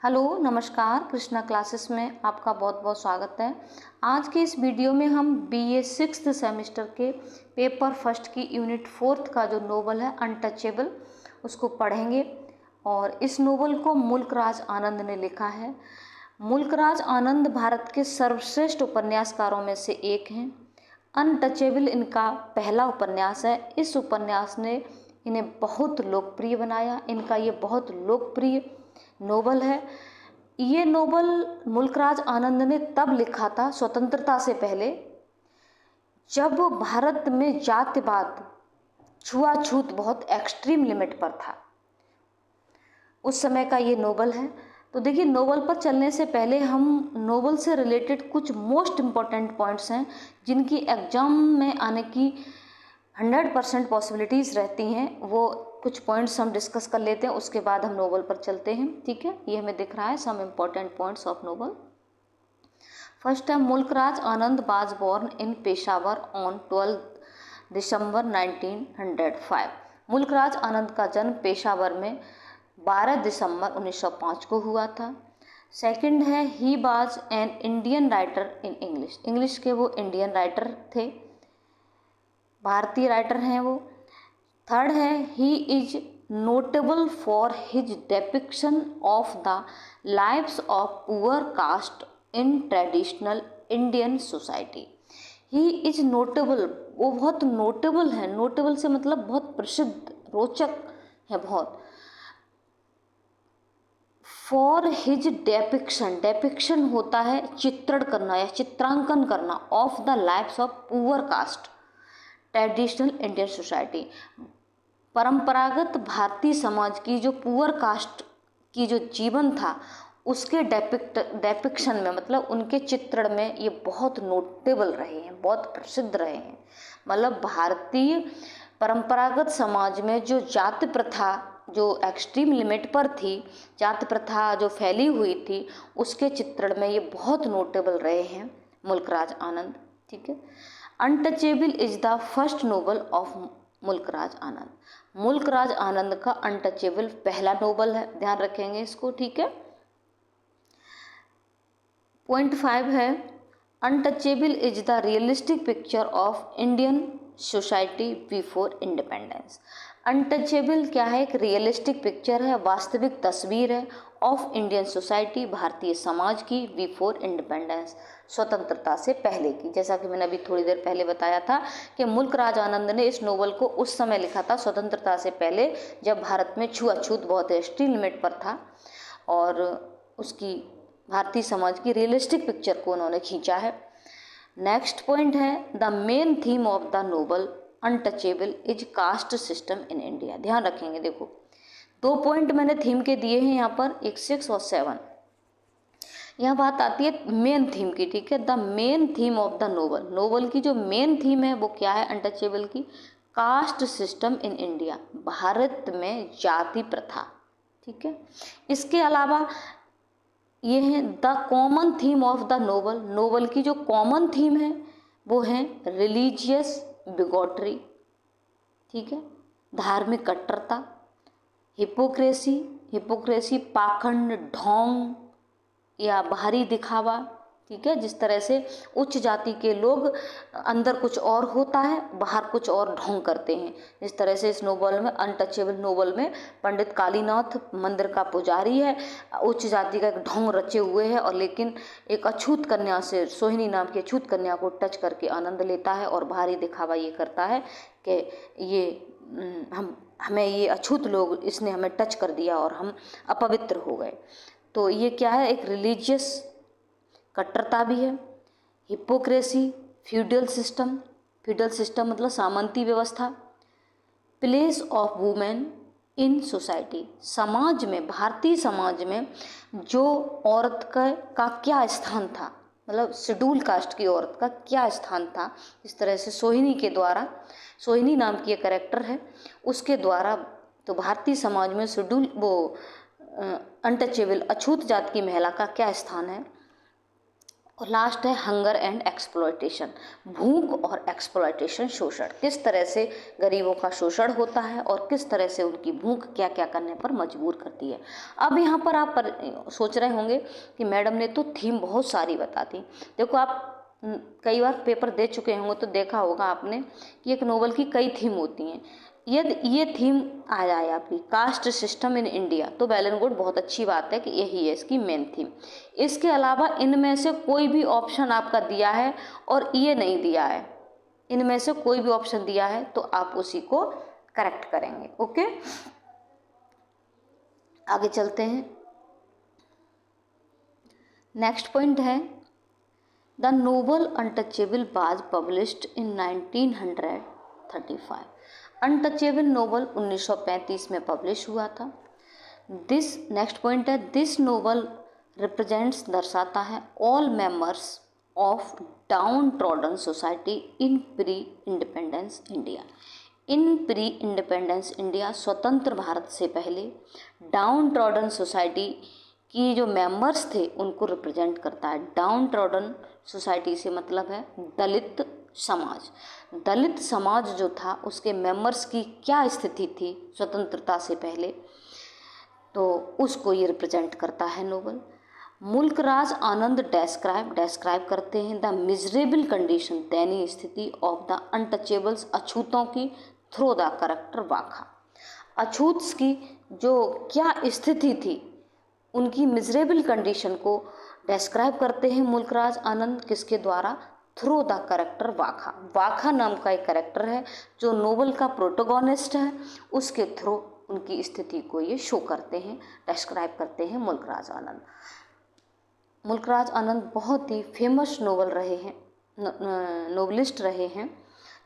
Hello नमस्कार, Krishna classes में आपका बहुत बहुत स्वागत है। आज के इस वीडियो में हम बीए 6th सेमेस्टर के पेपर फर्स्ट की यूनिट 4 का जो नोवेल है अनटचेबल उसको पढ़ेंगे। और इस नोवेल को मुल्कराज आनंद ने लिखा है। मुल्कराज आनंद भारत के सर्वश्रेष्ठ उपन्यासकारों में से एक हैं। अनटचेबल इनका पहला उपन्यास है। इस उपन्यास ने इन्हें बहुत लोकप्रिय बनाया। इनका ये बहुत लोकप्रिय नोवेल है। ये नोवेल मुल्कराज आनंद ने तब लिखा था, स्वतंत्रता से पहले, जब भारत में जातिवाद, छुआछूत बहुत एक्सट्रीम लिमिट पर था। उस समय का ये नोवेल है। तो देखिए, नोवेल पर चलने से पहले हम नोवेल से रिलेटेड कुछ मोस्ट इम्पॉर्टेंट पॉइंट्स हैं जिनकी एग्जाम में आने की 100% पॉसिबिलिटीज़ रहती हैं, वो कुछ पॉइंट्स हम डिस्कस कर लेते हैं। उसके बाद हम नोवेल पर चलते हैं। ठीक है, ये हमें दिख रहा है some important points of novel. First है, Mulk Raj Anand was born in Peshawar on 12 December 1905। Mulk Raj Anand का जन्म पेशावर में 12 दिसंबर 1905 को हुआ था। सेकंड है, he was an Indian writer in English. English के वो इंडियन राइटर थे, भारतीय राइटर हैं वो। थर्ड है, he is notable for his depiction of the lives of poor caste in traditional Indian society. He is notable, वो बहुत notable है। नोटेबल से मतलब बहुत प्रसिद्ध, रोचक है बहुत। फॉर हिज डेपिक्शन, डेपिक्शन होता है चित्रण करना या चित्रांकन करना, of the lives of poor caste traditional Indian society, परंपरागत भारतीय समाज की जो पुअर कास्ट की जो जीवन था उसके डेपिक्शन में, मतलब उनके चित्रण में ये बहुत नोटेबल रहे हैं, बहुत प्रसिद्ध रहे हैं। मतलब भारतीय परंपरागत समाज में जो जाति प्रथा जो एक्सट्रीम लिमिट पर थी, जाति प्रथा जो फैली हुई थी, उसके चित्रण में ये बहुत नोटेबल रहे हैं मुल्कराज आनंद। ठीक है। Untouchable is the first novel of Mulk Raj Anand. Mulk Raj Anand का अनटचेबल पहला नोवेल है, ध्यान रखेंगे इसको। ठीक है। पॉइंट 5 है, Untouchable is the realistic picture of Indian society before independence. Untouchable क्या है? एक रियलिस्टिक पिक्चर है, वास्तविक तस्वीर है, of Indian society, Bharatiya Samaj की, बिफोर इंडिपेंडेंस, स्वतंत्रता से पहले की। जैसा कि मैंने अभी थोड़ी देर पहले बताया था कि मुल्कराज आनंद ने इस नोवेल को उस समय लिखा था, स्वतंत्रता से पहले, जब भारत में छुआछूत बहुत एक्सट्रीम लिमिट पर था, और उसकी भारतीय समाज की रियलिस्टिक पिक्चर को उन्होंने खींचा है। नेक्स्ट पॉइंट है, the main theme of the novel untouchable is caste system in India. ध्यान रखेंगे, देखो 2 पॉइंट मैंने थीम के दिए हैं यहाँ पर, एक 6 और 7। यहाँ बात आती है मेन थीम की। ठीक है, the main theme of the novel, novel की जो मेन थीम है वो क्या है अनटचेबल की? Caste system in India, Bharat में जाति प्रथा। ठीक है। इसके अलावा ये है the common theme of the novel, novel की जो कॉमन थीम है वो है रिलीजियस बिगॉटरी। ठीक है, धार्मिक कट्टरता, हिपोक्रेसी, हिपोक्रेसी पाखंड, ढोंग या बाहरी दिखावा। ठीक है, जिस तरह से उच्च जाति के लोग अंदर कुछ और होता है, बाहर कुछ और ढोंग करते हैं। जिस तरह से इस नोवेल में, अनटचेबल नोवेल में, पंडित कालीनाथ मंदिर का पुजारी है, उच्च जाति का एक ढोंग रचे हुए है, और लेकिन एक अछूत कन्या से, सोहिनी नाम की अछूत कन्या को टच करके आनंद लेता है, और बाहरी दिखावा ये करता है कि ये हमें ये अछूत लोग, इसने हमें टच कर दिया और हम अपवित्र हो गए। तो ये क्या है? एक रिलीजियस कट्टरता भी है, hypocrisy, feudal system, feudal system मतलब सामंती व्यवस्था, place of women in society, समाज में, भारतीय समाज में जो औरत का क्या स्थान था, मतलब शेड्यूल कास्ट की औरत का क्या स्थान था। इस तरह से सोहिनी के द्वारा, सोहिनी नाम की एक कैरेक्टर है, उसके द्वारा तो भारतीय समाज में शेड्यूल, वो अनटचेबल, अछूत जात की महिला का क्या स्थान है, और लास्ट है हंगर एंड एक्सप्लॉयटेशन, भूख और एक्सप्लॉयटेशन, शोषण। किस तरह से गरीबों का शोषण होता है और किस तरह से उनकी भूख क्या क्या करने पर मजबूर करती है। अब यहाँ पर आप सोच रहे होंगे कि मैडम ने तो थीम बहुत सारी बता दी। देखो आप कई बार पेपर दे चुके होंगे तो देखा होगा आपने कि एक नोवेल की कई थीम होती हैं। यदि ये थीम आ जाए आपकी कास्ट सिस्टम इन इंडिया तो वेल एंड गुड, बहुत अच्छी बात है कि यही है इसकी मेन थीम। इसके अलावा इनमें से कोई भी ऑप्शन आपका दिया है और ये नहीं दिया है, इनमें से कोई भी ऑप्शन दिया है तो आप उसी को करेक्ट करेंगे। ओके, आगे चलते हैं। नेक्स्ट पॉइंट है the novel untouchable was published in 1935। Untouchable novel 1935 में पब्लिश हुआ था। दिस नेक्स्ट पॉइंट है दिस नोवेल रिप्रेजेंट्स, दर्शाता है all members of down trodden society in pre independence India. In pre independence India, स्वतंत्र भारत से पहले डाउन ट्रॉडन सोसाइटी की जो मेंबर्स थे उनको रिप्रेजेंट करता है। डाउन ट्रॉडन सोसाइटी से मतलब है दलित समाज। दलित समाज जो था उसके मेंबर्स की क्या स्थिति थी स्वतंत्रता से पहले, तो उसको ये रिप्रेजेंट करता है नोवेल। मुल्कराज आनंद डेस्क्राइब करते हैं द मिजरेबल कंडीशन, दयनीय स्थिति ऑफ द अनटचेबल्स, अछूतों की, थ्रो द करेक्टर वाखा। अछूत की जो क्या स्थिति थी उनकी मिजरेबल कंडीशन को डेस्क्राइब करते हैं मुल्कराज आनंद, किसके द्वारा, थ्रू द करेक्टर वाखा। वाखा नाम का एक करेक्टर है जो नोवेल का प्रोटोगोनिस्ट है, उसके थ्रू उनकी स्थिति को ये शो करते हैं, डिस्क्राइब करते हैं मुल्कराज आनंद। मुल्कराज आनंद बहुत ही फेमस नोवेल रहे हैं, नोवेलिस्ट रहे हैं।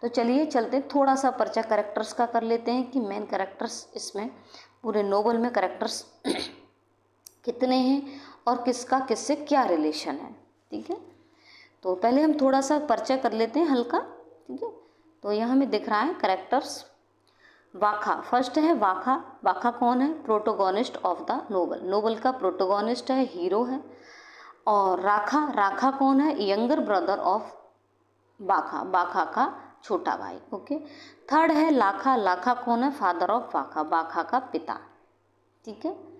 तो चलिए चलते थोड़ा सा पर्चा करेक्टर्स का कर लेते हैं कि मेन करेक्टर्स इसमें पूरे नोवेल में करेक्टर्स कितने हैं और किसका किससे क्या रिलेशन है। ठीक है, तो पहले हम थोड़ा सा पर्चा कर लेते हैं हल्का। ठीक है, तो यहाँ हमें दिख रहा है करेक्टर्स। वाखा, फर्स्ट है वाखा। वाखा कौन है, protagonist of the novel, novel का प्रोटोगोनिस्ट है, हीरो है। और राखा, राखा कौन है, यंगर ब्रदर ऑफ बाखा, बाखा का छोटा भाई। ओके, थर्ड है लाखा, लाखा कौन है, फादर ऑफ बाखा, बाखा का पिता। ठीक है,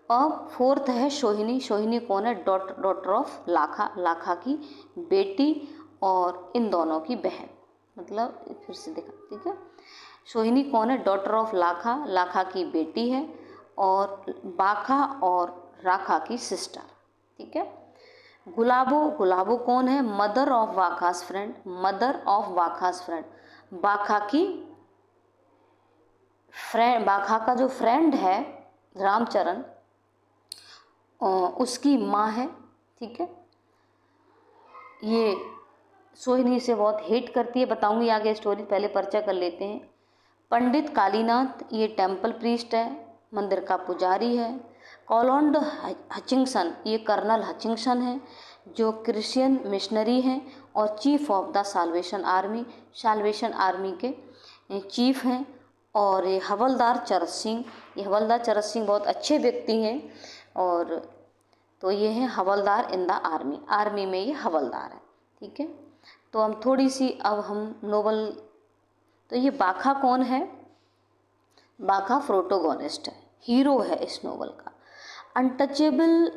और फोर्थ है सोहिनी, सोहिनी कौन है, डॉटर ऑफ लाखा, लाखा की बेटी और इन दोनों की बहन, मतलब फिर से देखा। ठीक है, सोहिनी कौन है, डॉटर ऑफ लाखा, लाखा की बेटी है और बाखा और राखा की सिस्टर। ठीक है, गुलाबो, गुलाबो कौन है, mother of Bakha's friend, mother of Bakha's friend, Bakha की फ्रेंड, बाखा का जो फ्रेंड है रामचरण उसकी माँ है। ठीक है, ये सोहिनी से बहुत हेट करती है, बताऊंगी आगे स्टोरी, पहले पर्चा कर लेते हैं। पंडित कालीनाथ, ये टेम्पल प्रीस्ट है, मंदिर का पुजारी है। कॉलोंड हचिंगसन, ये कर्नल हचिंगसन है जो क्रिश्चियन मिशनरी हैं और chief of the solvation Army, Salvation army के चीफ हैं। और ये हवलदार चरत सिंह, ये हवलदार चरत सिंह बहुत अच्छे व्यक्ति हैं और तो ये हैं हवलदार इन द आर्मी, आर्मी में ये हवलदार है। ठीक है, तो हम थोड़ी सी अब हम नोवेल, तो ये बाखा कौन है, बाखा प्रोटोगोनिस्ट है, हीरो है इस नोवेल का। अनटचेबल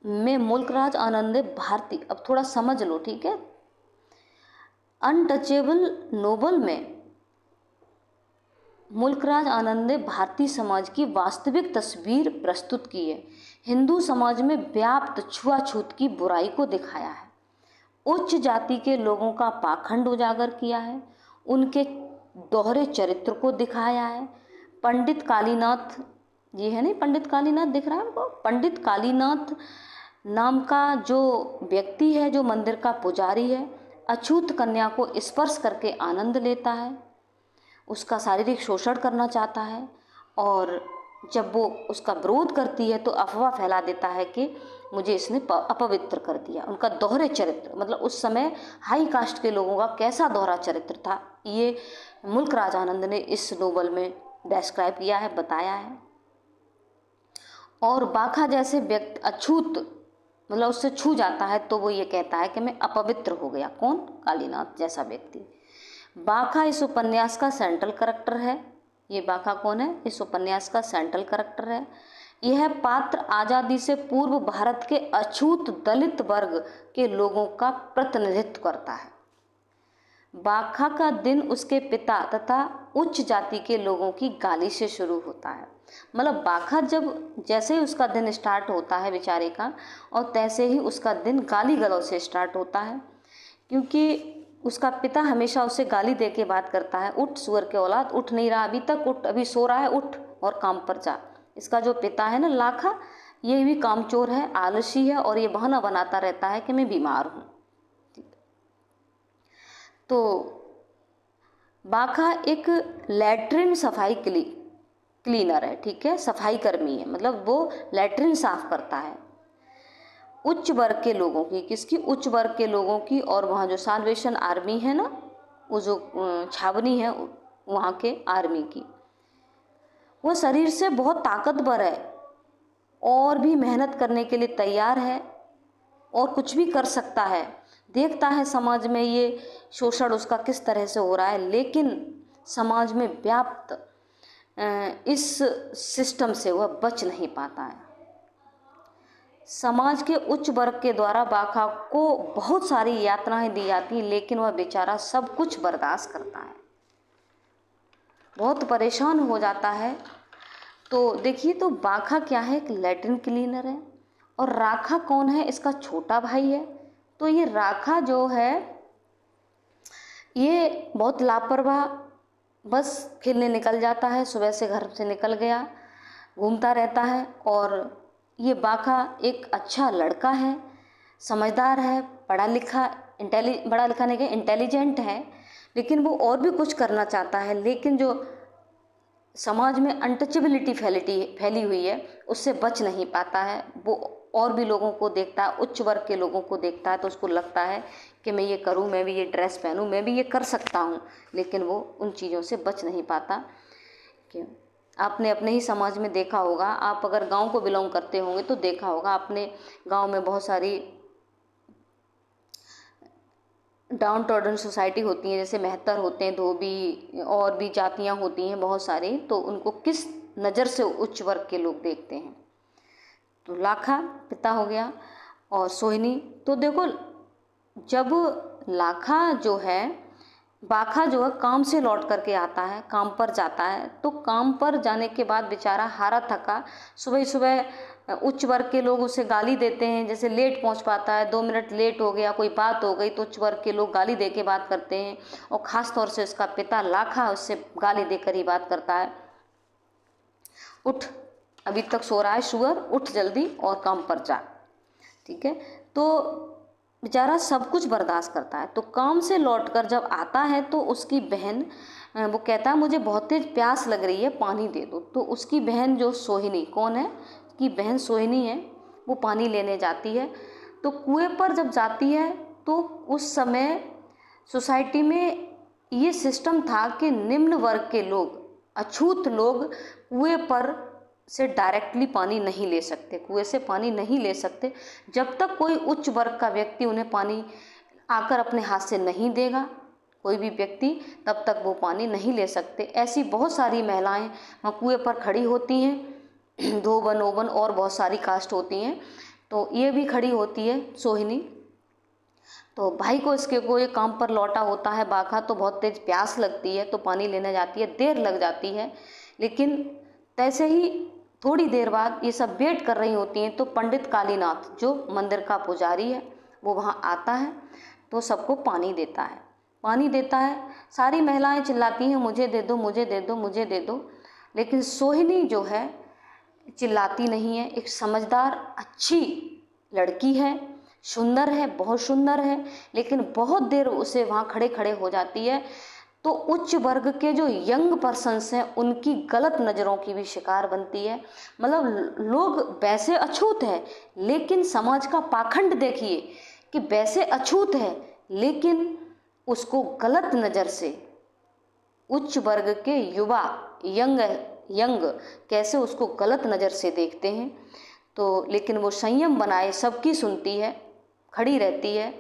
में मुल्कराज आनंद भारती, अब थोड़ा समझ लो। ठीक है, अनटचेबल नोवेल में मुल्कराज आनंद ने भारतीय समाज की वास्तविक तस्वीर प्रस्तुत की है, हिंदू समाज में व्याप्त छुआछूत की बुराई को दिखाया है, उच्च जाति के लोगों का पाखंड उजागर किया है, उनके दोहरे चरित्र को दिखाया है। पंडित कालीनाथ, ये है नहीं, पंडित कालीनाथ दिख रहा है हमको, पंडित कालीनाथ नाम का जो व्यक्ति है जो मंदिर का पुजारी है, अछूत कन्या को स्पर्श करके आनंद लेता है, उसका शारीरिक शोषण करना चाहता है और जब वो उसका विरोध करती है तो अफवाह फैला देता है कि मुझे इसने अपवित्र कर दिया। उनका दोहरे चरित्र, मतलब उस समय हाई कास्ट के लोगों का कैसा दोहरा चरित्र था, ये मुल्कराज आनंद ने इस नोवेल में डिस्क्राइब किया है, बताया है। और बाखा जैसे व्यक्ति अछूत, मतलब उससे छू जाता है तो वो ये कहता है कि मैं अपवित्र हो गया। कौन? कालीनाथ जैसा व्यक्ति। बाघा इस उपन्यास का सेंट्रल कैरेक्टर है। ये बाघा कौन है? इस उपन्यास का सेंट्रल कैरेक्टर है। यह पात्र आज़ादी से पूर्व भारत के अछूत दलित वर्ग के लोगों का प्रतिनिधित्व करता है। बाघा का दिन उसके पिता तथा उच्च जाति के लोगों की गाली से शुरू होता है। मतलब बाघा जब जैसे ही उसका दिन स्टार्ट होता है बेचारे का, और तैसे ही उसका दिन गाली गलौज से स्टार्ट होता है, क्योंकि उसका पिता हमेशा उसे गाली दे के बात करता है, उठ सुअर के औलाद, उठ नहीं रहा अभी तक, उठ अभी सो रहा है, उठ और काम पर जा। इसका जो पिता है ना लाखा, ये भी कामचोर है, आलसी है, और ये बहाना बनाता रहता है कि मैं बीमार हूँ। तो बाघा एक लैट्रिन सफाई क्लीनर है, ठीक है, सफाई कर्मी है, मतलब वो लैट्रिन साफ करता है उच्च वर्ग के लोगों की। किसकी? उच्च वर्ग के लोगों की। और वहाँ जो साल्वेशन आर्मी है ना, वो जो छावनी है वहाँ के आर्मी की। वो शरीर से बहुत ताकतवर है और भी मेहनत करने के लिए तैयार है और कुछ भी कर सकता है। देखता है समाज में ये शोषण उसका किस तरह से हो रहा है, लेकिन समाज में व्याप्त इस सिस्टम से वह बच नहीं पाता है। समाज के उच्च वर्ग के द्वारा बाघा को बहुत सारी यातनाएं दी जाती हैं, लेकिन वह बेचारा सब कुछ बर्दाश्त करता है, बहुत परेशान हो जाता है। तो देखिए, तो बाघा क्या है? एक लैट्रिन क्लीनर है। और राखा कौन है? इसका छोटा भाई है। तो ये राखा जो है ये बहुत लापरवाह, बस खेलने निकल जाता है, सुबह से घर से निकल गया, घूमता रहता है। और ये बाघा एक अच्छा लड़का है, समझदार है, पढ़ा लिखा नहीं कि इंटेलिजेंट है, लेकिन वो और भी कुछ करना चाहता है। लेकिन जो समाज में अनटचेबिलिटी फैली हुई है उससे बच नहीं पाता है। वो और भी लोगों को देखता है, उच्च वर्ग के लोगों को देखता है, तो उसको लगता है कि मैं ये करूं, मैं भी ये ड्रेस पहनूं, मैं भी ये कर सकता हूं, लेकिन वो उन चीज़ों से बच नहीं पाता। क्यों? आपने अपने ही समाज में देखा होगा, आप अगर गांव को बिलोंग करते होंगे तो देखा होगा आपने, गांव में बहुत सारी डाउन टॉर्डन सोसाइटी होती हैं, जैसे मेहतर होते हैं, धोबी और भी जातियां होती हैं बहुत सारी, तो उनको किस नज़र से उच्च वर्ग के लोग देखते हैं। तो लाखा पिता हो गया और सोहिनी। तो देखो, जब लाखा जो है, बाघा जो है काम से लौट करके आता है, काम पर जाता है, तो काम पर जाने के बाद बेचारा हारा थका, सुबह सुबह उच्च वर्ग के लोग उसे गाली देते हैं, जैसे लेट पहुंच पाता है, 2 मिनट लेट हो गया, कोई बात हो गई तो उच्च वर्ग के लोग गाली दे के बात करते हैं। और ख़ास तौर से उसका पिता लाखा उससे गाली देकर ही बात करता है, उठ अभी तक सो रहा है सुअर, उठ जल्दी और काम पर जा। ठीक है, तो बेचारा सब कुछ बर्दाश्त करता है। तो काम से लौटकर जब आता है तो उसकी बहन, वो कहता है मुझे बहुत तेज प्यास लग रही है, पानी दे दो। तो उसकी बहन जो सोहिनी, कौन है? उसकी बहन सोहिनी है, वो पानी लेने जाती है। तो कुएं पर जब जाती है तो उस समय सोसाइटी में ये सिस्टम था कि निम्न वर्ग के लोग, अछूत लोग कुएं पर से डायरेक्टली पानी नहीं ले सकते, कुएं से पानी नहीं ले सकते जब तक कोई उच्च वर्ग का व्यक्ति उन्हें पानी आकर अपने हाथ से नहीं देगा, कोई भी व्यक्ति, तब तक वो पानी नहीं ले सकते। ऐसी बहुत सारी महिलाएं वहाँ कुएं पर खड़ी होती हैं, धोबन ओबन और बहुत सारी कास्ट होती हैं, तो ये भी खड़ी होती है सोहिनी। तो भाई को इसके को ये काम पर लौटा होता है बाघा, तो बहुत तेज प्यास लगती है, तो पानी लेने जाती है, देर लग जाती है, लेकिन तैसे ही थोड़ी देर बाद ये सब वेट कर रही होती हैं, तो पंडित कालीनाथ जो मंदिर का पुजारी है वो वहाँ आता है, तो सबको पानी देता है, पानी देता है। सारी महिलाएं चिल्लाती हैं मुझे दे दो, मुझे दे दो, मुझे दे दो, लेकिन सोहिनी जो है चिल्लाती नहीं है। एक समझदार अच्छी लड़की है, सुंदर है, बहुत सुंदर है, लेकिन बहुत देर उसे वहाँ खड़े खड़े हो जाती है, तो उच्च वर्ग के जो यंग पर्सन्स हैं उनकी गलत नज़रों की भी शिकार बनती है। मतलब लोग वैसे अछूत है, लेकिन समाज का पाखंड देखिए कि वैसे अछूत है, लेकिन उसको गलत नज़र से उच्च वर्ग के युवा यंग कैसे उसको गलत नज़र से देखते हैं। तो लेकिन वो संयम बनाए सबकी सुनती है, खड़ी रहती है।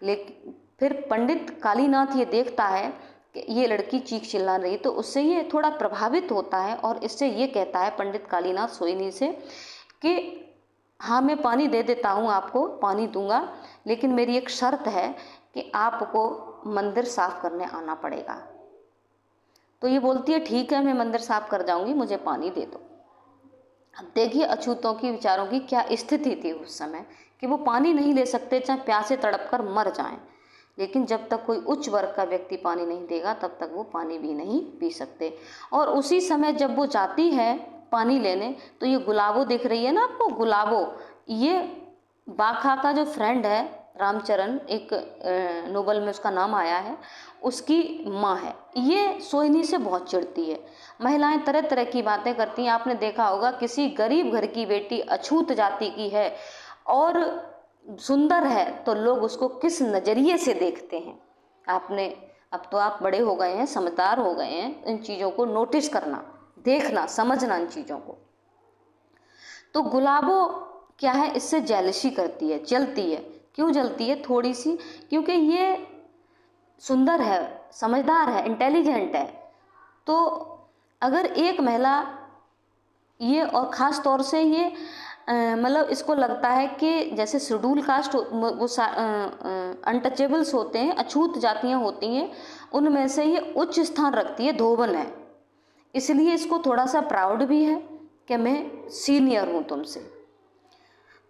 लेकिन फिर पंडित कालीनाथ ये देखता है कि ये लड़की चीख चिल्ला रही, तो उससे ये थोड़ा प्रभावित होता है और इससे ये कहता है पंडित कालीनाथ सोइनी से कि हाँ मैं पानी दे देता हूँ, आपको पानी दूंगा, लेकिन मेरी एक शर्त है कि आपको मंदिर साफ करने आना पड़ेगा। तो ये बोलती है ठीक है मैं मंदिर साफ कर जाऊंगी, मुझे पानी दे दो। अब देखिए अछूतों की विचारों की क्या स्थिति थी उस समय कि वो पानी नहीं ले सकते, चाहे प्यासे तड़प कर मर जाएं, लेकिन जब तक कोई उच्च वर्ग का व्यक्ति पानी नहीं देगा तब तक वो पानी भी नहीं पी सकते। और उसी समय जब वो जाती है पानी लेने, तो ये गुलाबो दिख रही है ना आपको, गुलाबो ये बाखा का जो फ्रेंड है रामचरण, एक नोबल में उसका नाम आया है, उसकी माँ है। ये सोहिनी से बहुत चिढ़ती है। महिलाएं तरह तरह की बातें करती हैं। आपने देखा होगा किसी गरीब घर की बेटी अछूत जाति की है और सुंदर है तो लोग उसको किस नज़रिए से देखते हैं। आपने, अब तो आप बड़े हो गए हैं, समझदार हो गए हैं, इन चीज़ों को नोटिस करना, देखना, समझना इन चीज़ों को। तो गुलाबो क्या है, इससे जेलसी करती है, जलती है। क्यों जलती है थोड़ी सी, क्योंकि ये सुंदर है, समझदार है, इंटेलिजेंट है। तो अगर एक महिला ये, और ख़ास तौर से ये मतलब इसको लगता है कि जैसे शेड्यूल कास्ट वो अनटचेबल्स होते हैं, अछूत जातियाँ होती हैं, उनमें से ये उच्च स्थान रखती है, धोबन है, इसलिए इसको थोड़ा सा प्राउड भी है कि मैं सीनियर हूँ तुमसे।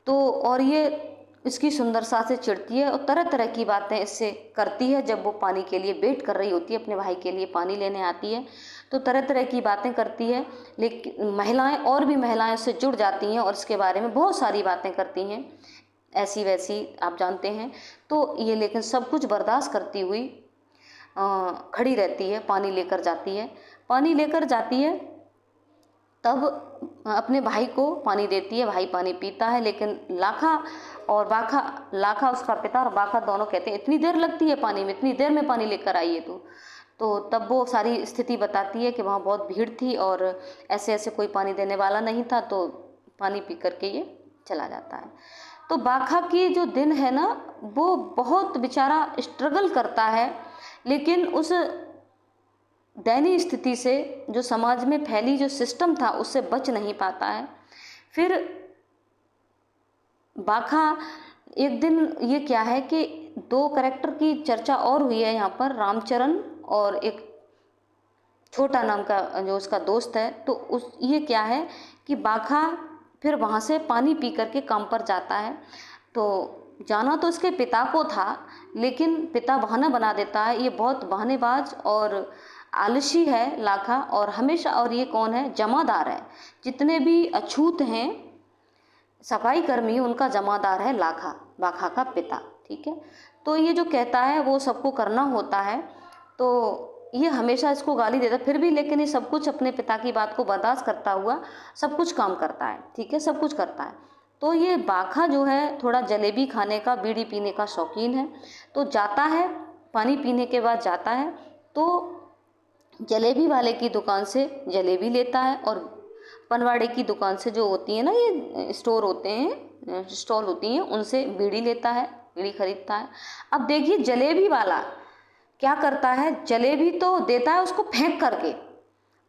तो और ये इसकी सुंदरता से चिढ़ती है और तरह तरह की बातें इससे करती है। जब वो पानी के लिए वेट कर रही होती है, अपने भाई के लिए पानी लेने आती है, तो तरह तरह की बातें करती है। लेकिन महिलाएं, और भी महिलाएं उससे जुड़ जाती हैं और इसके बारे में बहुत सारी बातें करती हैं, ऐसी वैसी आप जानते हैं। तो ये लेकिन सब कुछ बर्दाश्त करती हुई खड़ी रहती है, पानी लेकर जाती है। पानी लेकर जाती है तब अपने भाई को पानी देती है, भाई पानी पीता है। लेकिन लाखा और बाखा, लाखा उसका पिता और बाखा दोनों कहते हैं इतनी देर लगती है पानी में, इतनी देर में पानी लेकर आई है तू। तो तब वो सारी स्थिति बताती है कि वहाँ बहुत भीड़ थी और ऐसे ऐसे कोई पानी देने वाला नहीं था, तो पानी पी करके ये चला जाता है। तो बाखा की जो दिन है ना, वो बहुत बेचारा स्ट्रगल करता है, लेकिन उस दयनीय स्थिति से, जो समाज में फैली जो सिस्टम था, उससे बच नहीं पाता है। फिर बाखा एक दिन, ये क्या है कि दो कैरेक्टर की चर्चा और हुई है यहाँ पर, रामचरण और एक छोटा नाम का जो उसका दोस्त है। तो उस ये क्या है कि बाखा फिर वहाँ से पानी पी करके काम पर जाता है। तो जाना तो इसके पिता को था, लेकिन पिता बहाना बना देता है। ये बहुत बहानेबाज और आलसी है लाखा, और हमेशा, और ये कौन है, जमादार है। जितने भी अछूत हैं सफाई कर्मी, उनका जमादार है लाखा, बाखा का पिता, ठीक है। तो ये जो कहता है वो सबको करना होता है, तो ये हमेशा इसको गाली देता फिर भी, लेकिन ये सब कुछ अपने पिता की बात को बर्दाश्त करता हुआ सब कुछ काम करता है, ठीक है, सब कुछ करता है। तो ये बाखा जो है थोड़ा जलेबी खाने का, बीड़ी पीने का शौकीन है। तो जाता है, पानी पीने के बाद जाता है, तो जलेबी वाले की दुकान से जलेबी लेता है, और पनवाड़े की दुकान से, जो होती है ना ये स्टोर होते हैं, स्टॉल होती हैं, उनसे बीड़ी लेता है, बीड़ी खरीदता है। अब देखिए जलेबी वाला क्या करता है, जलेबी तो देता है उसको फेंक करके,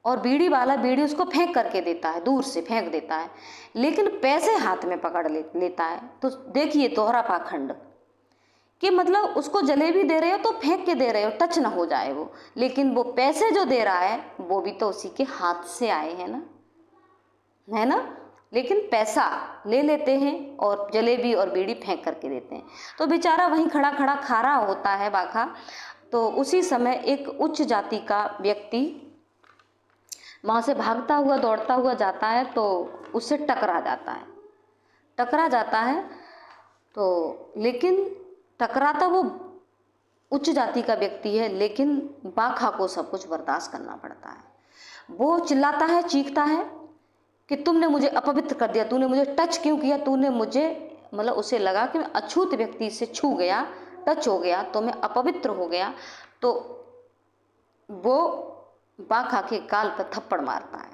और बीड़ी वाला बीड़ी उसको फेंक करके देता है, दूर से फेंक देता है, लेकिन पैसे हाथ में पकड़ लेता है। तो देखिए दोहरा पाखंड, कि मतलब उसको जलेबी दे रहे हो तो फेंक के दे रहे हो, टच ना हो जाए वो, लेकिन वो पैसे जो दे रहा है वो भी तो उसी के हाथ से आए हैं ना, है ना। लेकिन पैसा ले लेते हैं और जलेबी और बीड़ी फेंक करके देते हैं। तो बेचारा वहीं खड़ा खड़ा खा रहा होता है बाखा। तो उसी समय एक उच्च जाति का व्यक्ति वहाँ से भागता हुआ, दौड़ता हुआ जाता है, तो उससे टकरा जाता है। तो लेकिन टकराता वो उच्च जाति का व्यक्ति है, लेकिन बाखा को सब कुछ बर्दाश्त करना पड़ता है। वो चिल्लाता है, चीखता है कि तुमने मुझे अपवित्र कर दिया, तूने मुझे टच क्यों किया, तूने मुझे, मतलब उसे लगा कि मैं अछूत व्यक्ति से छू गया, टच हो गया, तो मैं अपवित्र हो गया। तो वो बाखा के गाल पर थप्पड़ मारता है।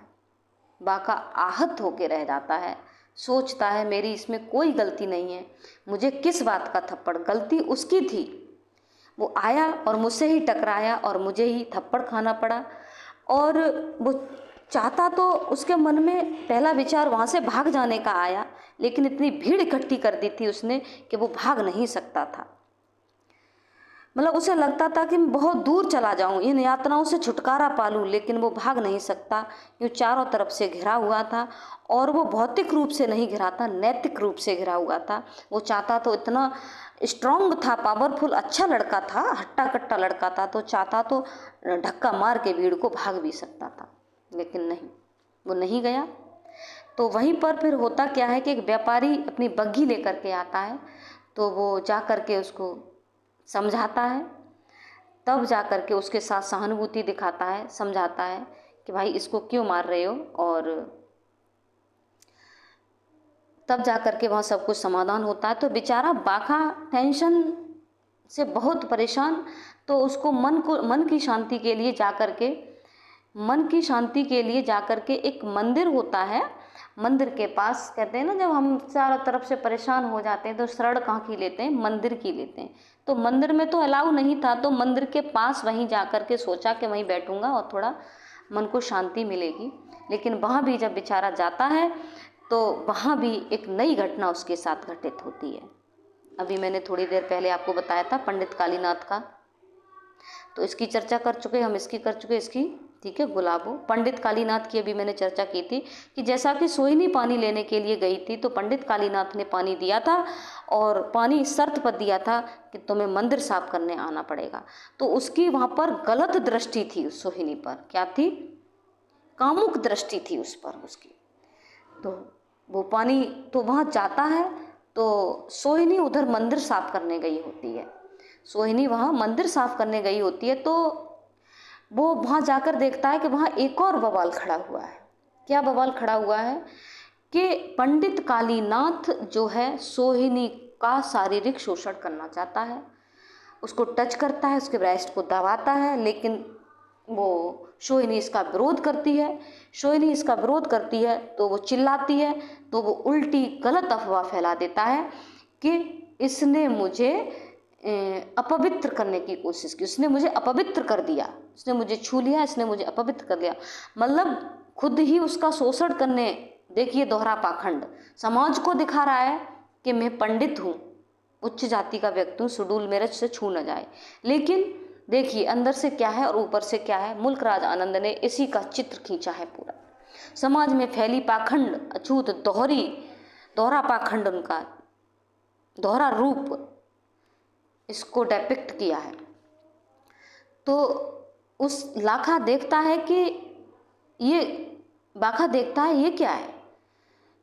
बाखा आहत होकर रह जाता है, सोचता है मेरी इसमें कोई गलती नहीं है, मुझे किस बात का थप्पड़, गलती उसकी थी। वो आया और मुझसे ही टकराया और मुझे ही थप्पड़ खाना पड़ा। और वो चाहता तो, उसके मन में पहला विचार वहाँ से भाग जाने का आया, लेकिन इतनी भीड़ इकट्ठी कर दी थी उसने कि वो भाग नहीं सकता था। मतलब उसे लगता था कि मैं बहुत दूर चला जाऊं, इन यातनाओं से छुटकारा पा लूं, लेकिन वो भाग नहीं सकता, यूँ चारों तरफ से घिरा हुआ था। और वो भौतिक रूप से नहीं घिरा था, नैतिक रूप से घिरा हुआ था। वो चाहता तो, इतना स्ट्रांग था, पावरफुल, अच्छा लड़का था, हट्टा कट्टा लड़का था, तो चाहता तो धक्का मार के भीड़ को भाग भी सकता था, लेकिन नहीं, वो नहीं गया। तो वहीं पर फिर होता क्या है कि एक व्यापारी अपनी बग्घी लेकर के आता है, तो वो जा कर के उसको समझाता है, तब जा कर के उसके साथ सहानुभूति दिखाता है, समझाता है कि भाई इसको क्यों मार रहे हो, और तब जा कर के वहाँ सब कुछ समाधान होता है। तो बेचारा बाघा टेंशन से बहुत परेशान, तो उसको मन की शांति के लिए जा कर के, मन की शांति के लिए जा कर के एक मंदिर होता है, मंदिर के पास, कहते हैं ना जब हम चारों तरफ से परेशान हो जाते हैं तो शरण कहाँ की लेते हैं, मंदिर की लेते हैं। तो मंदिर में तो अलाउ नहीं था, तो मंदिर के पास वहीं जा कर के सोचा कि वहीं बैठूंगा और थोड़ा मन को शांति मिलेगी। लेकिन वहाँ भी जब बेचारा जाता है तो वहाँ भी एक नई घटना उसके साथ घटित होती है। अभी मैंने थोड़ी देर पहले आपको बताया था पंडित कालीनाथ का, तो इसकी चर्चा कर चुके हम, इसकी कर चुके, इसकी, ठीक है, गुलाबो। पंडित कालीनाथ की अभी मैंने चर्चा की थी कि जैसा कि सोहिनी पानी लेने के लिए गई थी, तो पंडित कालीनाथ ने पानी दिया था और पानी शर्त पर दिया था कि तुम्हें मंदिर साफ करने आना पड़ेगा। तो उसकी वहाँ पर गलत दृष्टि थी उस सोहिनी पर, क्या थी, कामुक दृष्टि थी उस पर उसकी। तो वो पानी, तो वहाँ जाता है तो सोहिनी उधर मंदिर साफ करने गई होती है, सोहिनी वहाँ मंदिर साफ करने गई होती है। तो वो वहाँ जाकर देखता है कि वहाँ एक और बवाल खड़ा हुआ है। क्या बवाल खड़ा हुआ है कि पंडित कालीनाथ जो है सोहिनी का शारीरिक शोषण करना चाहता है, उसको टच करता है, उसके ब्रेस्ट को दबाता है, लेकिन वो सोहिनी इसका विरोध करती है। सोहिनी इसका विरोध करती है तो वो चिल्लाती है, तो वो उल्टी गलत अफवाह फैला देता है कि इसने मुझे अपवित्र करने की कोशिश की, उसने मुझे अपवित्र कर दिया, उसने मुझे छू लिया, इसने मुझे अपवित्र कर दिया। मतलब खुद ही उसका शोषण करने, देखिए दोहरा पाखंड, समाज को दिखा रहा है कि मैं पंडित हूँ, उच्च जाति का व्यक्ति हूँ, शेड्यूल मेरिट से छू न जाए, लेकिन देखिए अंदर से क्या है और ऊपर से क्या है। मुल्कराज आनंद ने इसी का चित्र खींचा है पूरा। समाज में फैली पाखंड, अछूत, दोहरा पाखंड, उनका दोहरा रूप इसको डेपिक्ट किया है। तो उस लाखा देखता है कि ये, बाखा देखता है ये क्या है,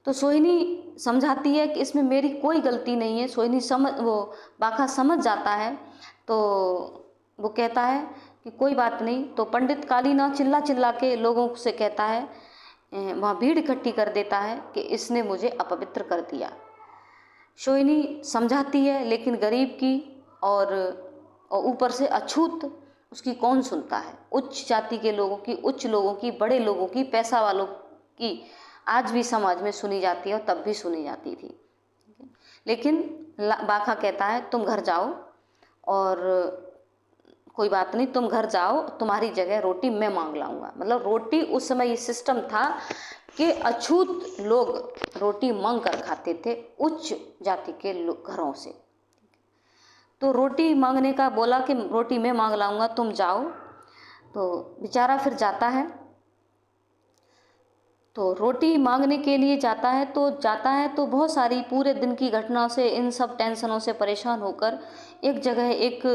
तो सोहिनी समझाती है कि इसमें मेरी कोई गलती नहीं है। सोहिनी वो बाखा समझ जाता है, तो वो कहता है कि कोई बात नहीं। तो पंडित कालीनाथ चिल्ला चिल्ला के लोगों से कहता है, वहाँ भीड़ इकट्ठी कर देता है कि इसने मुझे अपवित्र कर दिया। सोहिनी समझाती है, लेकिन गरीब की और ऊपर से अछूत, उसकी कौन सुनता है। उच्च जाति के लोगों की, उच्च लोगों की, बड़े लोगों की, पैसा वालों की आज भी समाज में सुनी जाती है और तब भी सुनी जाती थी। लेकिन बाखा कहता है तुम घर जाओ, और कोई बात नहीं, तुम घर जाओ, तुम्हारी जगह रोटी मैं मांग लाऊंगा। मतलब रोटी, उस समय ये सिस्टम था कि अछूत लोग रोटी मांग कर खाते थे उच्च जाति के घरों से। तो रोटी मांगने का बोला कि रोटी मैं मांग लाऊंगा, तुम जाओ। तो बेचारा फिर जाता है, तो रोटी मांगने के लिए जाता है, तो बहुत सारी पूरे दिन की घटना से, इन सब टेंशनों से परेशान होकर एक जगह, एक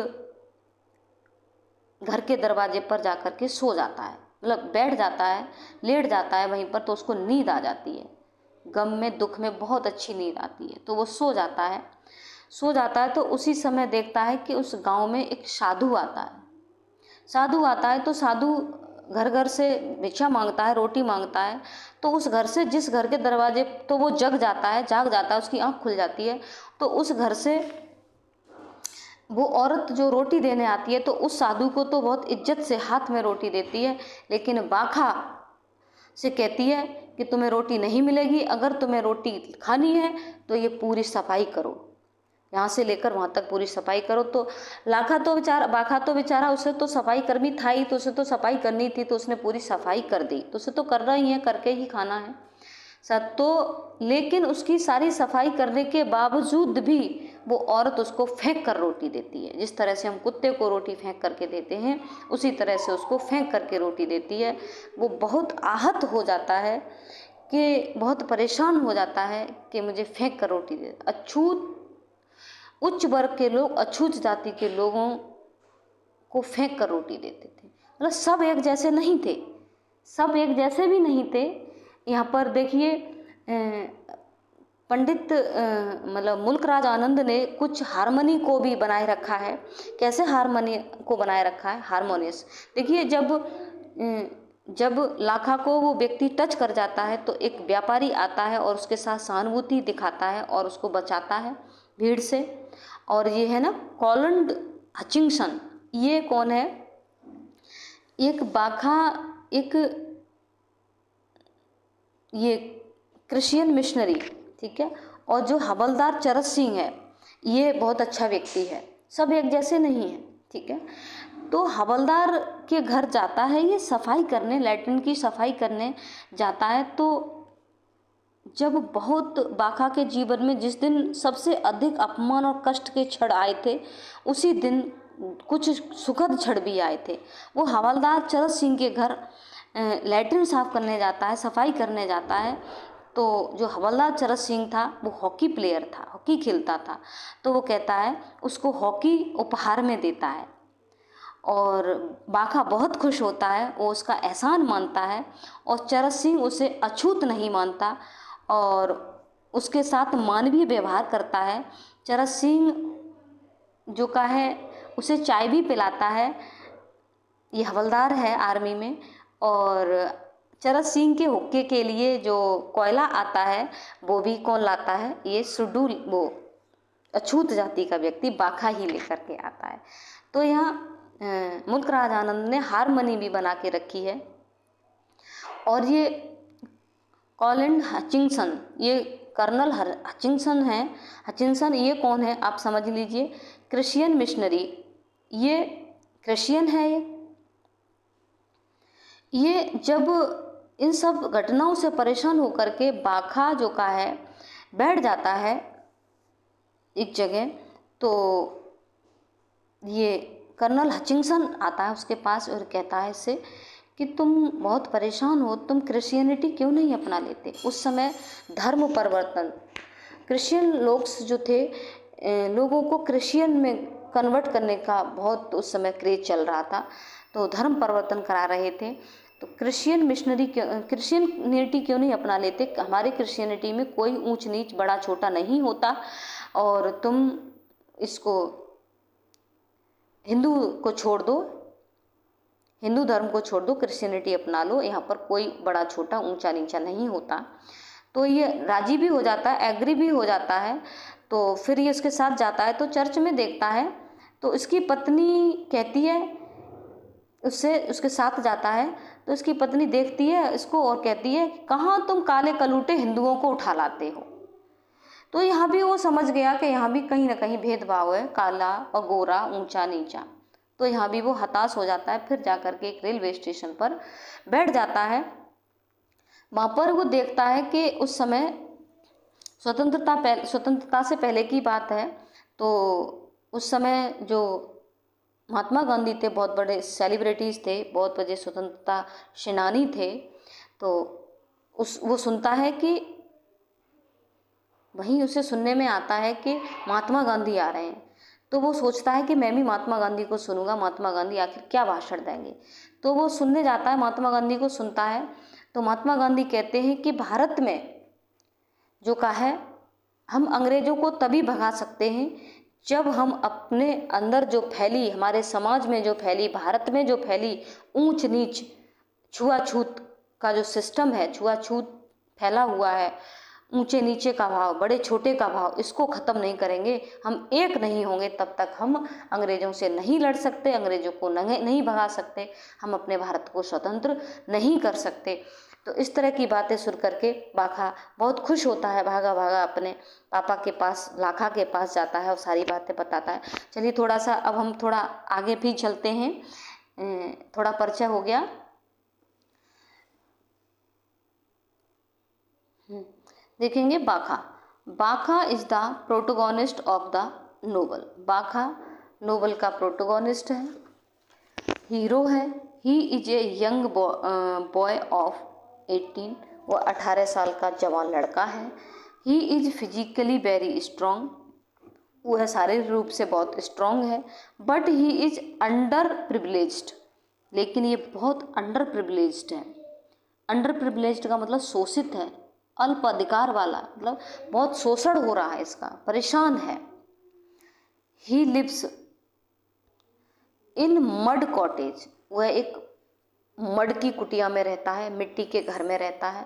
घर के दरवाजे पर जाकर के सो जाता है। मतलब बैठ जाता है, लेट जाता है वहीं पर, तो उसको नींद आ जाती है, गम में, दुख में बहुत अच्छी नींद आती है। तो वो सो जाता है। तो उसी समय देखता है कि उस गांव में एक साधु आता है। तो साधु घर घर से भिक्षा मांगता है, रोटी मांगता है। तो उस घर से, जिस घर के दरवाजे, तो वो जाग जाता है, उसकी आँख खुल जाती है। तो उस घर से वो औरत जो रोटी देने आती है, तो उस साधु को तो बहुत इज्जत से हाथ में रोटी देती है, लेकिन बाखा से कहती है कि तुम्हें रोटी नहीं मिलेगी, अगर तुम्हें रोटी खानी है तो ये पूरी सफाई करो, यहाँ से लेकर वहाँ तक पूरी सफाई करो। तो बाखा तो बेचारा, उसे तो सफाई कर्मी था ही, तो उसे तो सफाई करनी थी, तो उसने पूरी सफाई कर दी, तो उसे तो करना ही है, करके ही खाना है सब तो। लेकिन उसकी सारी सफाई करने के बावजूद भी वो औरत उसको फेंक कर रोटी देती है। जिस तरह से हम कुत्ते को रोटी फेंक करके देते हैं, उसी तरह से उसको फेंक करके रोटी देती है। वो बहुत आहत हो जाता है, कि बहुत परेशान हो जाता है कि मुझे फेंक कर रोटी दे। उच्च वर्ग के लोग अछूत जाति के लोगों को फेंक कर रोटी देते थे। मतलब सब एक जैसे नहीं थे, सब एक जैसे भी नहीं थे। यहाँ पर देखिए पंडित मतलब मुल्कराज आनंद ने कुछ हारमोनी को भी बनाए रखा है। कैसे हारमोनी को बनाए रखा है? हारमोनियस। देखिए जब लाखा को वो व्यक्ति टच कर जाता है तो एक व्यापारी आता है और उसके साथ सहानुभूति दिखाता है और उसको बचाता है भीड़ से। और ये है ना कॉलंड हचिंगसन, ये कौन है? एक बाखा, एक ये क्रिश्चियन मिशनरी, ठीक है। और जो हवलदार चरस सिंह है, ये बहुत अच्छा व्यक्ति है। सब एक जैसे नहीं है, ठीक है। तो हवलदार के घर जाता है ये सफाई करने, लैट्रिन की सफाई करने जाता है। तो जब बहुत बाखा के जीवन में जिस दिन सबसे अधिक अपमान और कष्ट के क्षण आए थे, उसी दिन कुछ सुखद क्षण भी आए थे। वो हवलदार चरस सिंह के घर लैट्रिन साफ करने जाता है, सफाई करने जाता है। तो जो हवलदार चरस सिंह था वो हॉकी प्लेयर था, हॉकी खेलता था। तो वो कहता है, उसको हॉकी उपहार में देता है और बाखा बहुत खुश होता है, वो उसका एहसान मानता है। और चरस सिंह उसे अछूत नहीं मानता और उसके साथ मानवीय व्यवहार करता है। चरस सिंह जो का है उसे चाय भी पिलाता है। ये हवलदार है आर्मी में। और चरस सिंह के हुक्के के लिए जो कोयला आता है वो भी कौन लाता है? ये शेड्यूल, वो अछूत जाति का व्यक्ति बाखा ही लेकर के आता है। तो यहाँ मुल्कराज आनंद ने हारमोनी भी बना के रखी है। और ये कॉलिन हचिंगसन, ये कर्नल हचिंगसन है। हचिंगसन ये कौन है आप समझ लीजिए, क्रिश्चियन मिशनरी। ये क्रिश्चियन है। ये जब इन सब घटनाओं से परेशान होकर के बाखा जो का है बैठ जाता है एक जगह, तो ये कर्नल हचिंगसन आता है उसके पास और कहता है इससे कि तुम बहुत परेशान हो, तुम क्रिश्चियनिटी क्यों नहीं अपना लेते? उस समय धर्म परिवर्तन, क्रिश्चियन लोग जो थे, लोगों को क्रिश्चियन में कन्वर्ट करने का बहुत उस समय क्रेज चल रहा था, तो धर्म परिवर्तन करा रहे थे। तो क्रिश्चियनिटी क्यों नहीं अपना लेते? हमारे क्रिश्चियनिटी में कोई ऊंच नीच बड़ा छोटा नहीं होता और तुम इसको हिंदू को छोड़ दो, हिंदू धर्म को छोड़ दो, क्रिश्चियनिटी अपना लो, यहाँ पर कोई बड़ा छोटा ऊंचा नीचा नहीं होता। तो ये राजी भी हो जाता है, एग्री भी हो जाता है। तो फिर ये उसके साथ जाता है, तो चर्च में देखता है तो इसकी पत्नी कहती है उससे, उसके साथ जाता है तो इसकी पत्नी देखती है इसको और कहती है, कहाँ तुम काले कलूटे हिंदुओं को उठा लाते हो। तो यहाँ भी वो समझ गया कि यहाँ भी कहीं ना कहीं भेदभाव है, काला और गोरा, ऊंचा नीचा। तो यहाँ भी वो हताश हो जाता है। फिर जाकर के एक रेलवे स्टेशन पर बैठ जाता है। वहाँ पर वो देखता है कि उस समय स्वतंत्रता से पहले की बात है। तो उस समय जो महात्मा गांधी थे, बहुत बड़े सेलिब्रिटीज़ थे, बहुत बड़े स्वतंत्रता सेनानी थे। तो वो सुनता है कि वहीं उसे सुनने में आता है कि महात्मा गांधी आ रहे हैं। तो वो सोचता है कि मैं भी महात्मा गांधी को सुनूंगा, महात्मा गांधी आखिर क्या भाषण देंगे। तो वो सुनने जाता है, महात्मा गांधी को सुनता है। तो महात्मा गांधी कहते हैं कि भारत में जो का है, हम अंग्रेजों को तभी भगा सकते हैं जब हम अपने अंदर जो फैली, हमारे समाज में जो फैली, भारत में जो फैली ऊंच नीच, छुआछूत का जो सिस्टम है, छुआछूत फैला हुआ है, ऊंचे नीचे का भाव, बड़े छोटे का भाव, इसको ख़त्म नहीं करेंगे, हम एक नहीं होंगे, तब तक हम अंग्रेज़ों से नहीं लड़ सकते, अंग्रेज़ों को नहीं भगा सकते, हम अपने भारत को स्वतंत्र नहीं कर सकते। तो इस तरह की बातें सुन करके बाघा बहुत खुश होता है, भागा भागा अपने पापा के पास, लाखा के पास जाता है और सारी बातें बताता है। चलिए थोड़ा सा अब हम थोड़ा आगे भी चलते हैं, थोड़ा परिचय हो गया। देखेंगे Bakha. Bakha is the protagonist of the novel. Bakha novel का प्रोटोगोनिस्ट है, हीरो है। He is a young boy of 18, वो 18 साल का जवान लड़का है। He is physically very strong, वो है शारीरिक रूप से बहुत स्ट्रॉन्ग है। But he is underprivileged, लेकिन ये बहुत अंडर प्रिविलेज्ड है। अंडर प्रिविलेज्ड का मतलब शोषित है, अल्प अधिकार वाला, मतलब बहुत शोषण हो रहा है इसका, परेशान है। He lives in mud cottage, वह एक मड की कुटिया में रहता है, मिट्टी के घर में रहता है।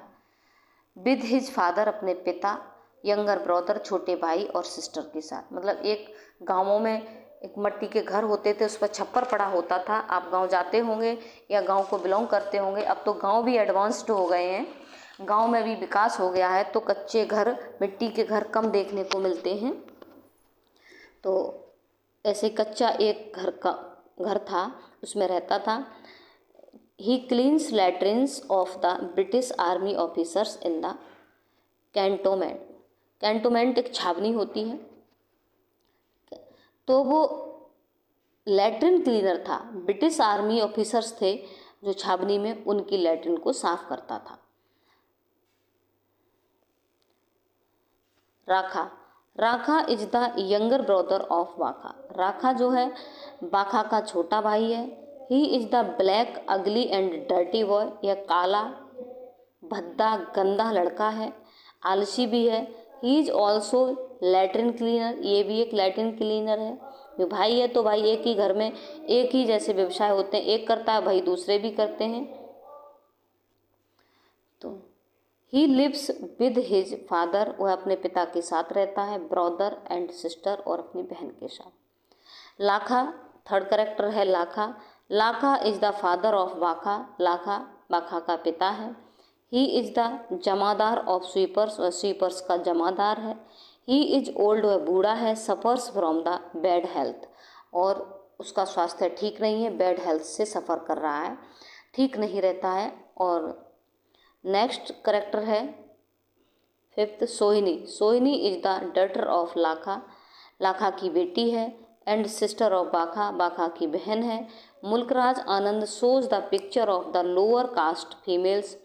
विद हिज फादर, अपने पिता, यंगर ब्रदर, छोटे भाई और सिस्टर के साथ। मतलब एक गाँवों में एक मट्टी के घर होते थे, उस पर छप्पर पड़ा होता था। आप गांव जाते होंगे या गांव को बिलोंग करते होंगे। अब तो गांव भी एडवांस्ड हो गए हैं, गांव में भी विकास हो गया है, तो कच्चे घर, मिट्टी के घर कम देखने को मिलते हैं। तो ऐसे कच्चा एक घर था, उसमें रहता था। He cleans latrines of the British army officers in the cantonment. Cantonment एक छावनी होती है, तो वो लैट्रिन क्लीनर था। ब्रिटिश आर्मी ऑफिसर्स थे जो छावनी में, उनकी लैट्रिन को साफ करता था। Rakha. Rakha is the younger brother of Bagha. Rakha जो है बाघा का छोटा भाई है। He is the black ugly and dirty boy, यह काला भद्दा गंदा लड़का है, आलसी भी है। He is also latrine cleaner, ये भी एक लैट्रिन क्लीनर है। जो भाई है तो भाई एक ही घर में एक ही जैसे व्यवसाय होते हैं, एक करता है भाई दूसरे भी करते हैं। तो he lives with his father, वह अपने पिता के साथ रहता है, ब्रदर एंड सिस्टर, और अपनी बहन के साथ। लाखा, थर्ड करेक्टर है लाखा। लाखा इज द फादर ऑफ बाघा। लाखा बाघा का पिता है। He is the Jamadar of sweepers, वह स्वीपर्स का जमादार है। ही इज ओल्ड, वह बूढ़ा है। Suffers from the bad health, और उसका स्वास्थ्य ठीक नहीं है, बैड हेल्थ से सफ़र कर रहा है, ठीक नहीं रहता है। और नेक्स्ट करेक्टर है fifth Sohini. Sohini is the daughter of Lakha, Lakha की बेटी है, and sister of Bagha, Bagha की बहन है। Mulk Raj Anand shows the picture of the lower caste females.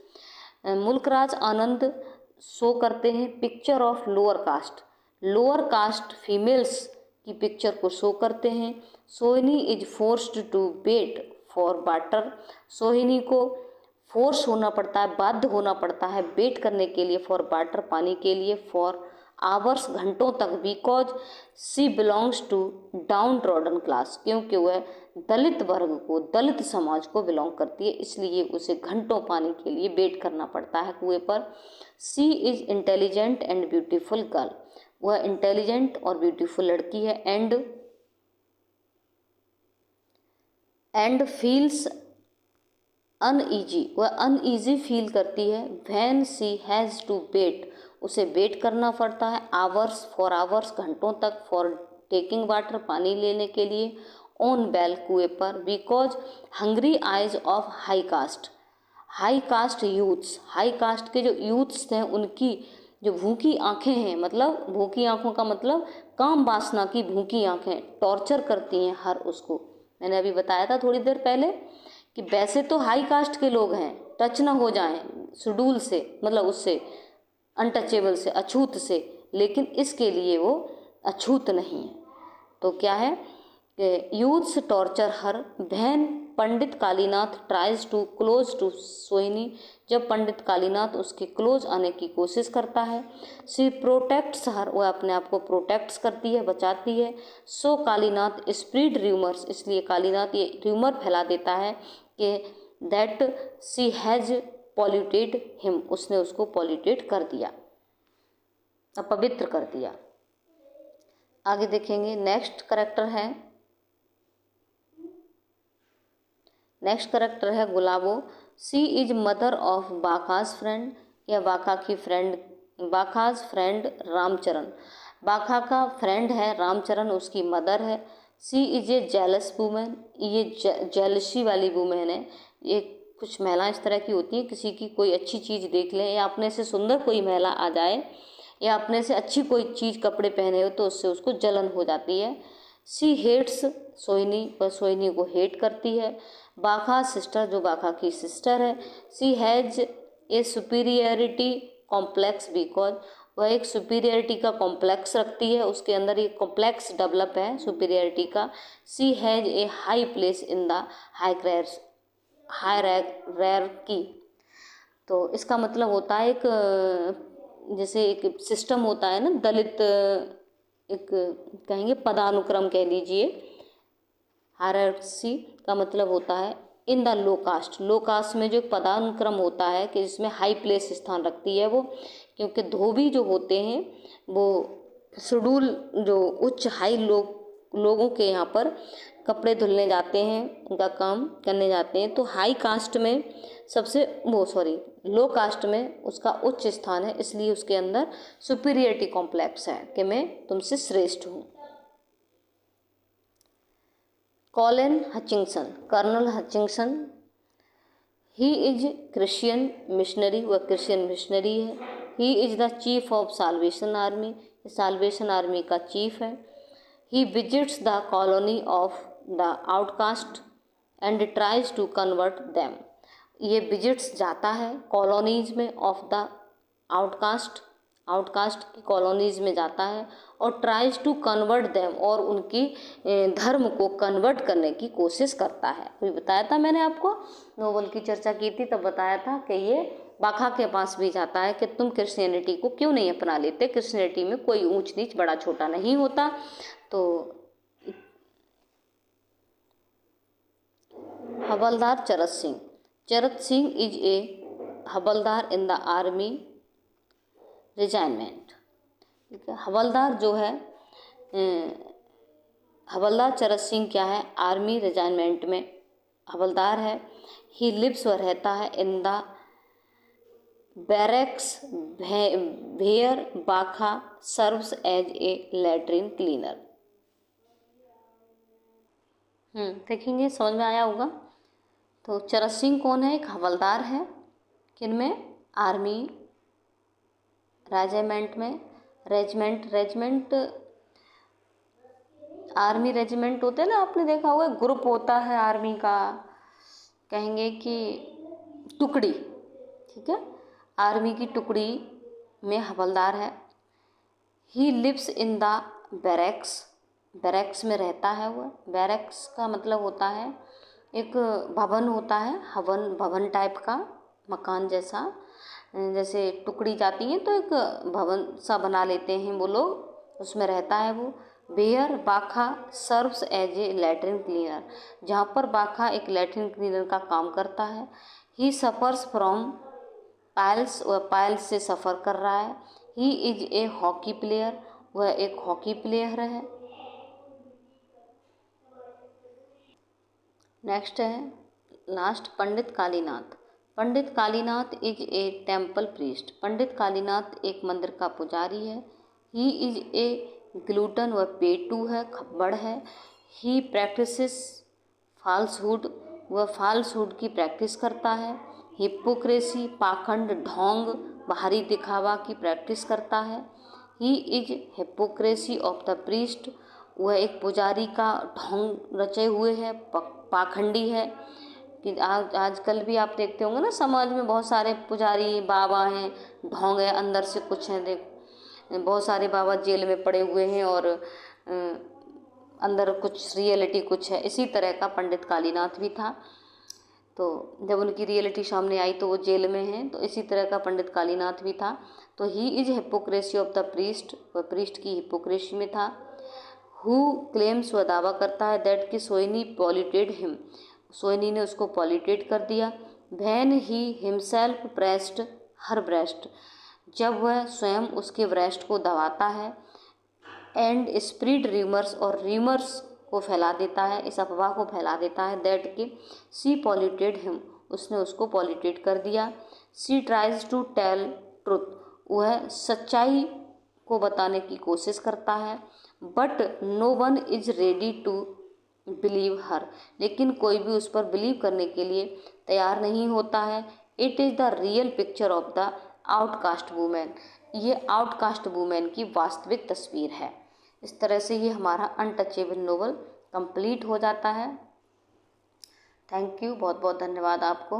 Mulkraj Anand show करते हैं picture of lower caste, lower caste females की पिक्चर को शो करते हैं। Sohini is forced to wait for water. Sohini को फोर्स होना पड़ता है, बाध्य होना पड़ता है वेट करने के लिए, फॉर वाटर, पानी के लिए, फॉर आवर्स, घंटों तक, because she belongs to downtrodden class, क्योंकि वह दलित वर्ग को, दलित समाज को बिलोंग करती है, इसलिए उसे घंटों पानी के लिए वेट करना पड़ता है कुएं पर। She is intelligent and beautiful girl, वह इंटेलिजेंट और ब्यूटीफुल लड़की है। एंड फील्स अनईजी, वह अनईजी फील करती है। When she has to wait, उसे वेट करना पड़ता है, आवर्स, फॉर आवर्स, घंटों तक, फॉर टेकिंग वाटर, पानी लेने के लिए, ऑन वेल, कुएं पर, because hungry eyes of high cast, high cast youths, high cast के जो यूथ्स हैं उनकी जो भूखी आंखें हैं, मतलब भूखी आंखों का मतलब काम वासना की भूखी आंखें टॉर्चर करती हैं हर उसको। मैंने अभी बताया था थोड़ी देर पहले कि वैसे तो हाई कास्ट के लोग हैं, टच ना हो जाएं शेड्यूल से, मतलब उससे अनटचेबल से, अछूत से, लेकिन इसके लिए वो अछूत नहीं है। तो क्या है कि youths torture her. When Pandit Kalinath tries to close to Sohini, जब पंडित कालीनाथ उसके क्लोज आने की कोशिश करता है। सी प्रोटेक्ट्स हर, वह अपने आप को प्रोटेक्ट्स करती है, बचाती है। सो कालीनाथ स्प्रीड र्यूमर्स, इसलिए कालीनाथ ये र्यूमर फैला देता है कि that she has polluted him, उसने उसको पॉल्यूटेट कर दिया, अपवित्र कर दिया। आगे देखेंगे नेक्स्ट करेक्टर है गुलाबो। सी इज मदर ऑफ बाखास फ्रेंड, या बाखास फ्रेंड रामचरण। बाखा का फ्रेंड है रामचरण, उसकी मदर है। सी इज ए जेलस वूमेन, ये जेलसी वाली वूमेन है। ये कुछ महिलाएं इस तरह की होती हैं, किसी की कोई अच्छी चीज़ देख लें या अपने से सुंदर कोई महिला आ जाए या अपने से अच्छी कोई चीज़ कपड़े पहने हो तो उससे उसको जलन हो जाती है। सी हेट्स सोहिनी, वह सोहिनी को हेट करती है। बाखा सिस्टर, जो बाखा की सिस्टर है। She has a superiority complex because, वह एक सुपीरियरिटी का कॉम्प्लेक्स रखती है, उसके अंदर ये कॉम्प्लेक्स डेवलप है सुपीरियरिटी का। She has a high place in the hierarchy. तो इसका मतलब होता है एक जैसे एक सिस्टम होता है ना, दलित एक कहेंगे पदानुक्रम कह लीजिए। हायरार्की का मतलब होता है in the low caste, low caste में जो एक पदानुक्रम होता है कि जिसमें हाई प्लेस स्थान रखती है वो, क्योंकि धोबी जो होते हैं वो शेड्यूल जो उच्च हाई लोगों के यहाँ पर कपड़े धुलने जाते हैं, उनका काम करने जाते हैं। तो हाई कास्ट में लो कास्ट में उसका उच्च स्थान है, इसलिए उसके अंदर सुपीरियरिटी कॉम्प्लेक्स है कि मैं तुमसे श्रेष्ठ हूँ। Colin Hutchinson, colonel Hutchinson, he is Christian missionary, वह क्रिश्चियन मिशनरी है। He is the chief of Salvation Army, Salvation Army का चीफ है। He visits the colony of the outcaste and tries to convert them, ये visits जाता है colonies में of the outcaste की colonies में जाता है और ट्राइज टू कन्वर्ट देम, और उनकी धर्म को कन्वर्ट करने की कोशिश करता है। अभी बताया था मैंने आपको, नोवेल की चर्चा की थी तब बताया था कि ये बाखा के पास भी जाता है कि तुम क्रिश्चियनिटी को क्यों नहीं अपना लेते, क्रिश्चियनिटी में कोई ऊंच नीच बड़ा छोटा नहीं होता। तो हवलदार चरत Singh is a havildar in the army regiment. ठीक है, हवलदार जो है हवलदार चरत सिंह क्या है, आर्मी रेजिमेंट में हवलदार है। ही लिव्स, वह रहता है in the barracks where Bakha serves as a latrine cleaner. देखेंगे समझ में आया होगा। तो चरत सिंह कौन है, एक हवलदार है, किनमें, आर्मी रेजिमेंट में। रेजिमेंट आर्मी रेजिमेंट होते हैं ना, आपने देखा होगा, ग्रुप होता है आर्मी का, कहेंगे कि टुकड़ी, ठीक है, आर्मी की टुकड़ी में हवलदार है। He lives in the barracks में रहता है वह। बैरक्स का मतलब होता है एक भवन होता है, भवन टाइप का मकान जैसा, जैसे टुकड़ी जाती हैं तो एक भवन सा बना लेते हैं वो लोग, उसमें रहता है वो। Where Bakha serves as a latrine cleaner, जहाँ पर बाखा एक लैट्रिन क्लीनर का काम करता है। ही सफ़र्स फ्रॉम पाइल्स, वह पाइल्स से सफ़र कर रहा है। He is a hockey player, वह एक हॉकी प्लेयर है। नेक्स्ट है last, Pandit Kalinath is a temple priest, Pandit Kalinath एक मंदिर का पुजारी है। ही इज ए ग्लूटन, वह पेटू है, खब्बड़ है। ही प्रैक्टिसेस फाल्सहुड, वह फाल्सहुड की प्रैक्टिस करता है। हिपोक्रेसी, पाखंड, ढोंग, बाहरी दिखावा की प्रैक्टिस करता है। He is hypocrisy of the priest, वह एक पुजारी का ढोंग रचे हुए है, पाखंडी है। कि आजकल भी आप देखते होंगे ना, समाज में बहुत सारे पुजारी बाबा हैं, ढोंग है, अंदर से कुछ हैं। देख, बहुत सारे बाबा जेल में पड़े हुए हैं और अंदर कुछ रियलिटी कुछ है। इसी तरह का पंडित कालीनाथ भी था, तो जब उनकी रियलिटी सामने आई तो वो जेल में हैं, तो इसी तरह का पंडित कालीनाथ भी था। तो he is hypocrisy of the priest, वह प्रीस्ट की हिपोक्रेसी में था। हु क्लेम्स, वह दावा करता है, दैट कि सोहिनी पॉल्यूटेड हिम, सोहिनी ने उसको पॉल्यूटेड कर दिया। When he himself pressed her breast, जब वह स्वयं उसके ब्रेस्ट को दबाता है। एंड स्प्रीड र्यूमर्स, और र्यूमर्स को फैला देता है, इस अफवाह को फैला देता है, दैट कि सी पॉल्यूटेड हिम, उसने उसको पॉलिटेट कर दिया। She tries to tell truth, वह सच्चाई को बताने की कोशिश करता है। But no one is ready to believe her, लेकिन कोई भी उस पर बिलीव करने के लिए तैयार नहीं होता है। It is the real picture of the outcast women, ये आउटकास्ट वुमेन की वास्तविक तस्वीर है। इस तरह से ये हमारा अनटचेबल नोवेल कंप्लीट हो जाता है। थैंक यू, बहुत बहुत धन्यवाद आपको।